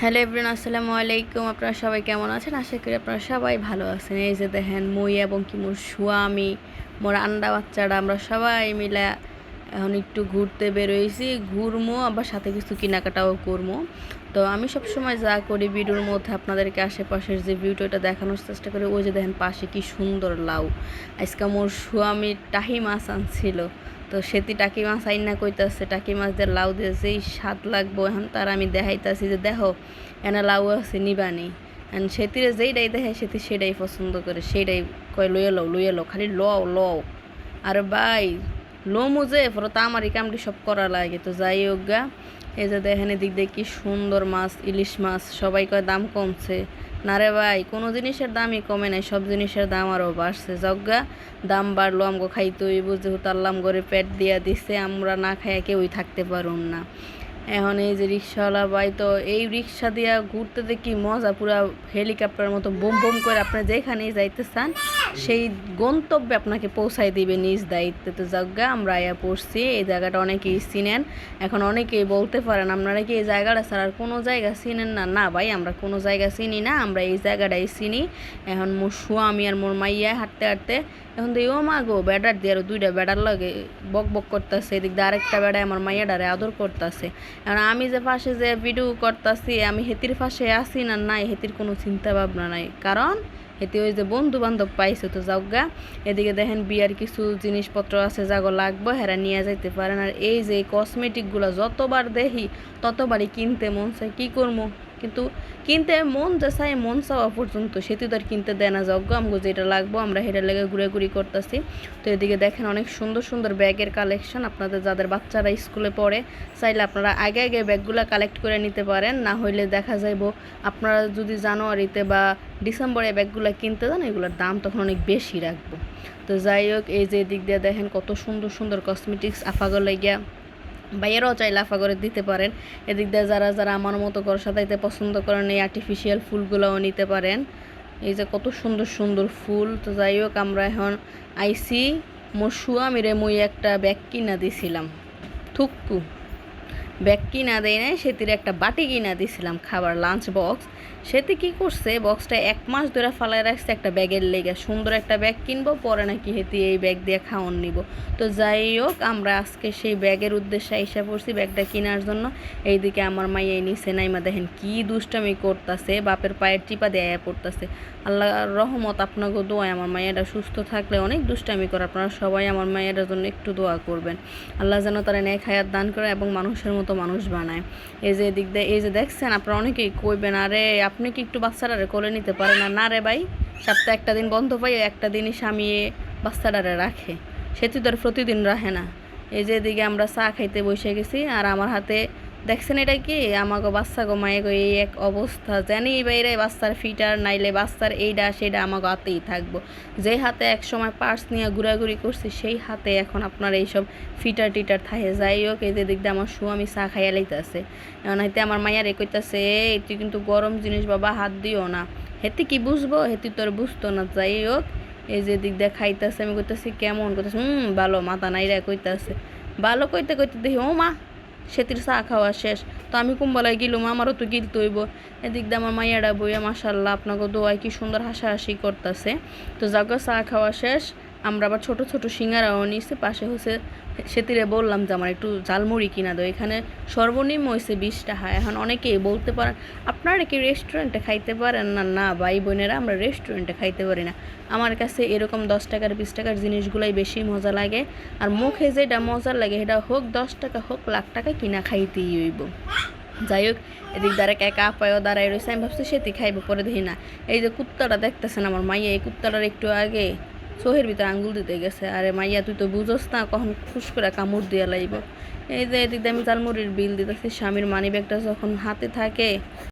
Hello everyone, আসসালামু আলাইকুম। আপনারা সবাই কেমন আছেন? আশা করি আপনারা সবাই ভালো আছেন। এই যে দেখেন মুই এবং কি মোর স্বামী, মোর আন্ডা বাচ্চারা আমরা সবাই মিলে এখন একটু ঘুরতে বেরোইছি। ঘুরমো আবার সাথে কিছু কেনাকাটাও করবো। তো আমি সবসময় যা করি ভিডিওর মধ্যে আপনাদেরকে আশেপাশের যে ভিউটা দেখানোর চেষ্টা করি। ওই যে দেখেন পাশে কি সুন্দর লাউ। আজকে মোর স্বামী টাহি মাছ আনছিল, তো সেটি টাকি মাছ আইনা কইতাছে টাকি মাছ দিয়ে লাউ দিয়ে যেই স্বাদ লাগবো এখন তার আমি দেখাইতাছি যে দেখো এনে লাউ আছে নিবানি। এখন সেটিরে যেইটাই দেখে সেটি সেটাই পছন্দ করে, সেইটাই কয় লইয়া লও খালি লও লও। আর ভাই লোমু যে পরে তো আমারই কামটি সব করা লাগে। তো যাই হোক গা, এই যে দেখেন এদিক দিয়ে কি সুন্দর মাছ, ইলিশ মাছ। সবাই কয় দাম কমছে, না রে ভাই কোনো জিনিসের দামই কমে নাই, সব জিনিসের দাম আরও বাড়ছে। যজ্ঞা দাম বাড়লো আমগো খাইতেই বুঝতে হতাল্লাম করে পেট দিয়া দিছে, আমরা না খাইয়া কেউই থাকতে পারুম না। এখন এই যে রিক্সাওয়ালা ভাই, তো এই রিক্সা দিয়া ঘুরতে দেখি মজা, পুরা হেলিকপ্টারের মতো বোম বোম করে আপনি যেখানেই যাইতে চান সেই গন্তব্যে আপনাকে পৌঁছাই দিবে নিজ দায়িত্বে। তো যাজ্ঞা আমরা আয়া পড়ছি, এই জায়গাটা অনেকেই চিনেন। এখন অনেকেই বলতে পারেন আপনারা কি এই জায়গাটা ছাড়া আর কোনো জায়গা চিনেন না? না ভাই, আমরা কোনো জায়গা চিনি না, আমরা এই জায়গাটাই চিনি। এখন মোর স্বামী আর মোর মাইয়া হাঁটতে হাঁটতে এখন তো ও মা গো ব্যাটার দিয়ে আরো দুইটা ব্যাটার লাগে বক বক করতেছে, এদিক দিয়ে আরেকটা বেড়ায় আমার মাইয়াডারে আদর করতেছে। এখন আমি যে পাশে যে ভিডিও করতেছি, আমি হেতির পাশে আসি না নাই হেতির কোনো চিন্তা ভাবনা নাই, কারণ হেতি ওই যে বন্ধু বান্ধব পাইছে। তো যাওগা এদিকে দেখেন বিয়ার কিছু জিনিসপত্র আছে যাগো লাগবো, হেরা নিয়ে যাইতে পারেন। আর এই যে কসমেটিকগুলো যতবার দেখি ততবারই কিনতে মন চায়, কী করবো, কিন্তু কিনতে মন যে চাই মন চাওয়া পর্যন্ত সেটি তো আর কিনতে দেয় না। যজ্ঞ আমগো যেটা লাগবো আমরা হেটার লেগে ঘুরে করতেছি। তো এদিকে দেখেন অনেক সুন্দর সুন্দর ব্যাগের কালেকশন। আপনাদের যাদের বাচ্চারা স্কুলে পড়ে চাইলে আপনারা আগে আগে ব্যাগগুলো কালেক্ট করে নিতে পারেন, না হইলে দেখা যাইব আপনারা যদি জানুয়ারিতে বা ডিসেম্বরে ব্যাগগুলো কিনতে যান এগুলোর দাম তখন অনেক বেশি রাখবো। তো যাই হোক, এই যে দিক দিয়ে দেখেন কত সুন্দর সুন্দর কসমেটিক্স আফাগো লাগিয়া বাইরেও চাইলে আফা করে দিতে পারেন। এদিক দিয়ে যারা যারা আমার মতো করে সাজাইতে পছন্দ করেন এই আর্টিফিশিয়াল ফুলগুলোও নিতে পারেন। এই যে কত সুন্দর সুন্দর ফুল। তো যাই হোক আমরা এখন আইসি মোর স্বামীরে মুই একটা ব্যাগ কিনা দিছিলাম, থুকু ব্যাগ কিনা দেয় নাই, সেটির একটা বাটি কিনা দিছিলাম খাবার লাঞ্চ বক্স। সেটি কি করছে, বক্সটা 1 মাস ধরে ফালাই রাখছে একটা ব্যাগের লেগে, সুন্দর একটা ব্যাগ কিনবো পরে নাকি হেতি এই ব্যাগ দিয়ে খাওয়ান নিব। তো যাই হোক আমরা আজকে সেই ব্যাগের উদ্দেশ্যে আইসা পড়ছি ব্যাগটা কেনার জন্য। এইদিকে আমার মাইয়াই নিচে নাইমা দেখেন কি দুষ্টামি করতেছে, বাপের পায়ের টিপা দিয়ে আয়া পড়তেছে। আল্লাহর রহমত আপনাকে দোয়ায় আমার মাইয়াটা সুস্থ থাকলে অনেক দুষ্টামি করে। আপনারা সবাই আমার মাইয়াটার জন্য একটু দোয়া করবেন, আল্লাহ যেন তারা নেক হায়াত দান করে এবং মানুষের মতো মানুষ বানায়। এই যে এদিক দিয়ে এই যে দেখছেন আপনারা অনেকেই কইবেন আরে আপনি কি একটু বাচ্চাটারে কোলে নিতে পারেন না? না রে ভাই, সপ্তাহে একটা দিন বন্ধ পাই, একটা দিনই স্বামী বাচ্চাটারে রাখে, সেটি তো আর প্রতিদিন রাখে না। এই যে এদিকে আমরা চা খাইতে বসে গেছি, আর আমার হাতে দেখছেন এটা কি আমাকে বাচ্চা গো মায়ে গো এই এক অবস্থা, জানি বাইরে বাচ্চার ফিটার নাইলে বাচ্চার এইটা সেটা আমাকে হাতেই থাকবো। যে হাতে এক সময় পার্স নিয়ে ঘোরাঘুরি করছি সেই হাতে এখন আপনার এইসব ফিটার টিটার থাকে। যাই হোক, এই যে দিক দিয়ে আমার স্বামী চা খাইয়া লাইতেছে। এখন হাইতে আমার মাইয়ারে কইতাছে এই তুই কিন্তু গরম জিনিস বাবা হাত দিও না, হেতি কি বুঝবো, হেতি তোর বুঝতো না। যাই হোক, এই যে দিক দিয়ে খাইতেছে, আমি কইতাছি কেমন, কইতাছে ভালো, মাথা নাইরা কইতাছে ভালো। কইতে কইতে দেখি ও মা সেতির চা খাওয়া শেষ। তো আমি কুম্বালায় গেলুম, আমারও তো গিলতে হইব। এদিক দিয়ে আমার মাইয়াটা বইয়া মাশাল্লাহ আপনাকে দোয়ায় কি সুন্দর হাসাহাসি করতেছে। তো জাগা চা খাওয়া শেষ, আমরা আবার ছোট ছোট সিঙ্গারাও নিয়েছি। পাশে হচ্ছে সেতিরে বললাম যে আমার একটু ঝালমুড়ি কিনা দাও, এখানে সর্বনিম্ন হয়েছে 20 টাকা। এখন অনেকেই বলতে পারেন আপনারা কি রেস্টুরেন্টে খাইতে পারেন না? না ভাই বোনেরা, আমরা রেস্টুরেন্টে খাইতে পারি না। আমার কাছে এরকম 10 টাকার 20 টাকার জিনিসগুলাই বেশি মজা লাগে। আর মুখে যেটা মজা লাগে সেটা হোক 10 টাকা হোক লাখ টাকা কিনা খাইতেই হইব। যাই হোক, এদিক দ্বারা একা আপায়ও দাঁড়াই রয়েছে, আমি ভাবছি সেটি খাইবো, পরে দেখি না এই যে কুত্তাটা দেখতেছেন আমার মাইয়া, এই কুত্তাটার একটু আগে চোহের ভিতরে আঙ্গুল দিতে গেছে। আরে মাইয়া তুই তো বুঝোস না কখন ফুস করে কামড় দিয়ে লাইব। এই যে এদিক দিয়ে আমি ঝালমুড়ির বিল দিতেছি, স্বামীর মানি ব্যাগটা যখন হাতে থাকে